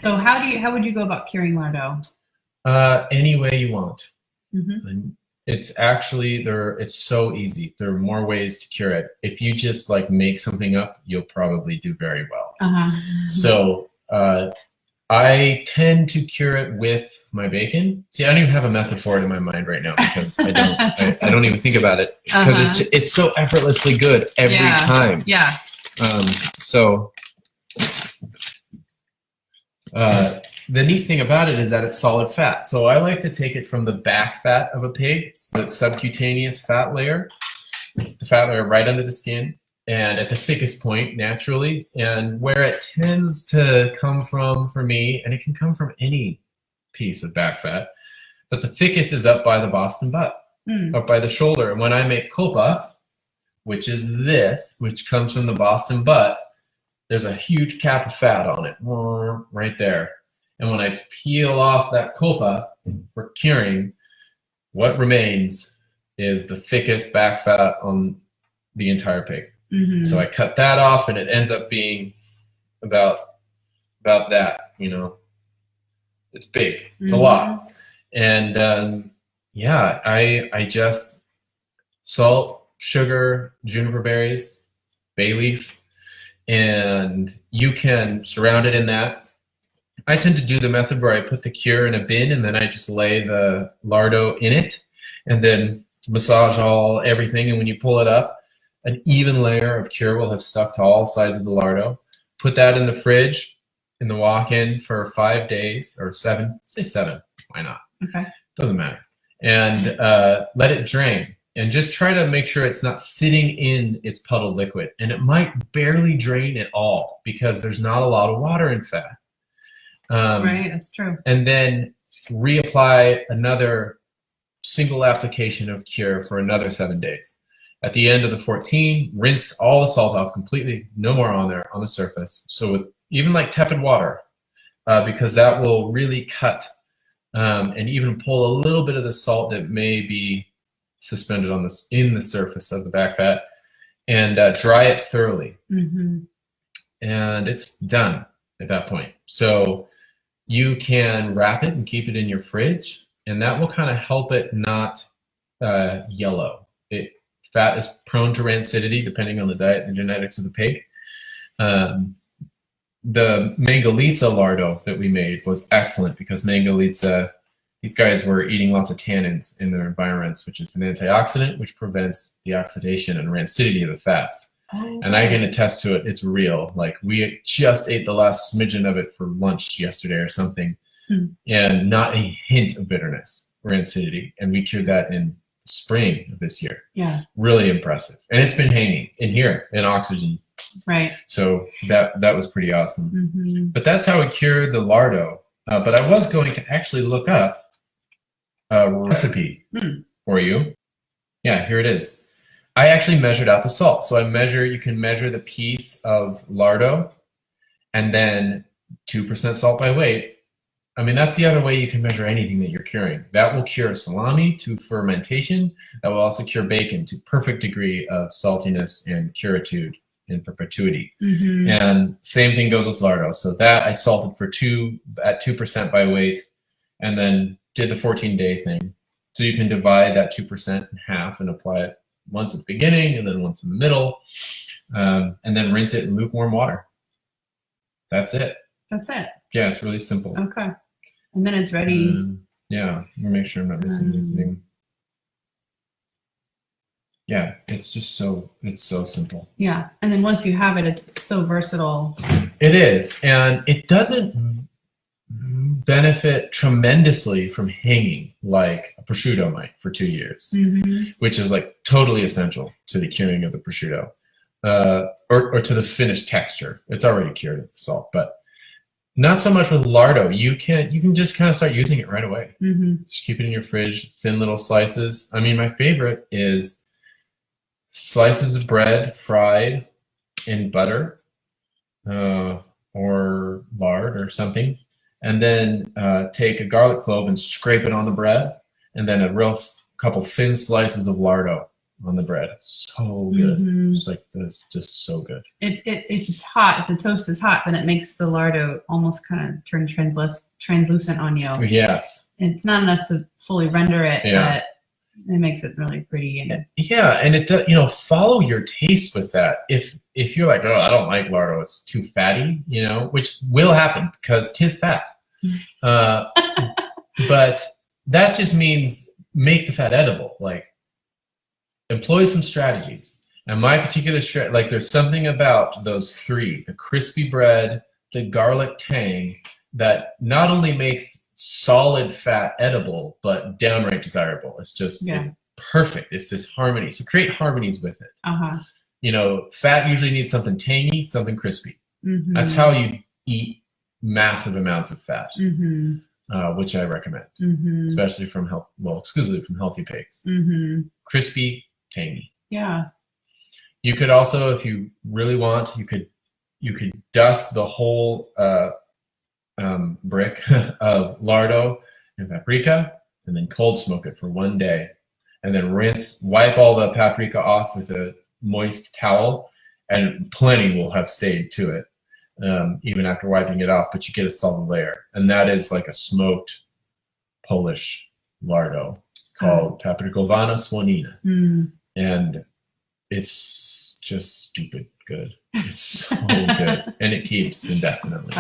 So how would you go about curing lardo? Any way you want. Mm-hmm. And it's actually it's so easy. There are more ways to cure it. If you just like make something up, you'll probably do very well. Uh-huh. So I tend to cure it with my bacon. See, I don't even have a method for it in my mind right now because I don't even think about it because it's so effortlessly good every time. Yeah. The neat thing about it is that it's solid fat. So I like to take it from the back fat of a pig, so that subcutaneous fat layer, the fat layer right under the skin, and at the thickest point naturally, and where it tends to come from for me, and it can come from any piece of back fat, but the thickest is up by the Boston butt, up by the shoulder. And when I make copa, which is this, which comes from the Boston butt, there's a huge cap of fat on it, right there. And when I peel off that copa for curing, what remains is the thickest back fat on the entire pig. Mm-hmm. So I cut that off, and it ends up being about that, you know. It's big. It's a lot. And I just salt, sugar, juniper berries, bay leaf, and you can surround it in that. I tend to do the method where I put the cure in a bin, and then I just lay the lardo in it, and then massage everything. And when you pull it up, an even layer of cure will have stuck to all sides of the lardo. Put that in the fridge in the walk-in for 5 days or 7. Say 7. Why not? Okay. Doesn't matter. And let it drain. And just try to make sure it's not sitting in its puddled liquid. And it might barely drain at all because there's not a lot of water in fat. Right, that's true. And then reapply another single application of cure for another 7 days. At the end of the 14, rinse all the salt off completely, no more on there on the surface. So with even like tepid water, because that will really cut and even pull a little bit of the salt that may be suspended in the surface of the back fat, and dry it thoroughly. Mm-hmm. And it's done at that point. So you can wrap it and keep it in your fridge, and that will kind of help it not yellow. Fat is prone to rancidity depending on the diet and genetics of the pig. The Mangalitsa lardo that we made was excellent because Mangalitsa, these guys were eating lots of tannins in their environments, which is an antioxidant which prevents the oxidation and rancidity of the fats. Oh. And I can attest to it. It's real. Like we just ate the last smidgen of it for lunch yesterday or something, and not a hint of bitterness or rancidity. And we cured that in spring of this year. Yeah. Really impressive. And it's been hanging in here in oxygen. Right. So that was pretty awesome. Mm-hmm. But that's how we cured the lardo. But I was going to actually look up a recipe for you. Yeah, here it is. I actually measured out the salt. So you can measure the piece of lardo and then 2% salt by weight. I mean, that's the other way you can measure anything that you're curing. That will cure salami to fermentation. That will also cure bacon to perfect degree of saltiness and curitude in perpetuity. Mm-hmm. And same thing goes with lardo. So that I salted at 2% by weight, and then did the 14-day thing. So you can divide that 2% in half and apply it once at the beginning and then once in the middle, and then rinse it in lukewarm water. That's it. That's it. Yeah, it's really simple. Okay. And then it's ready. Yeah, let me make sure I'm not missing anything. Yeah, it's so simple. Yeah, and then once you have it, it's so versatile. It is, and it doesn't benefit tremendously from hanging like a prosciutto might for 2 years, which is like totally essential to the curing of the prosciutto, or to the finished texture. It's already cured with salt, but not so much with lardo. You can just kind of start using it right away. Mm-hmm. Just keep it in your fridge, thin little slices. I mean, my favorite is slices of bread fried in butter or lard or something, and then take a garlic clove and scrape it on the bread, and then a couple thin slices of lardo on the bread. So good. Mhm. It's like this, just so good. If it's hot, if the toast is hot, then it makes the lardo almost kind of turn translucent on you. Yes. It's not enough to fully render it, Yeah. but it makes it really pretty. And Yeah, and it does, follow your taste with that. If you're like, oh, I don't like lardo, it's too fatty, which will happen because 'tis fat. But that just means make the fat edible. Like, employ some strategies. And my particular like, there's something about those three: the crispy bread, the garlic tang, that not only makes solid fat edible, but downright desirable. It's just it's perfect. It's this harmony. So create harmonies with it. Fat usually needs something tangy, something crispy. Mm-hmm. That's how you eat massive amounts of fat, mm-hmm. Which I recommend, mm-hmm. especially exclusively from healthy pigs. Mm-hmm. Crispy, tangy. Yeah. You could also, if you really want, you could dust the whole brick of lardo and paprika, and then cold smoke it for 1 day, and then wipe all the paprika off with a moist towel, and plenty will have stayed to it, even after wiping it off, but you get a solid layer. And that is like a smoked Polish lardo called paprikowana słonina. And it's just stupid good. It's so good. And it keeps indefinitely.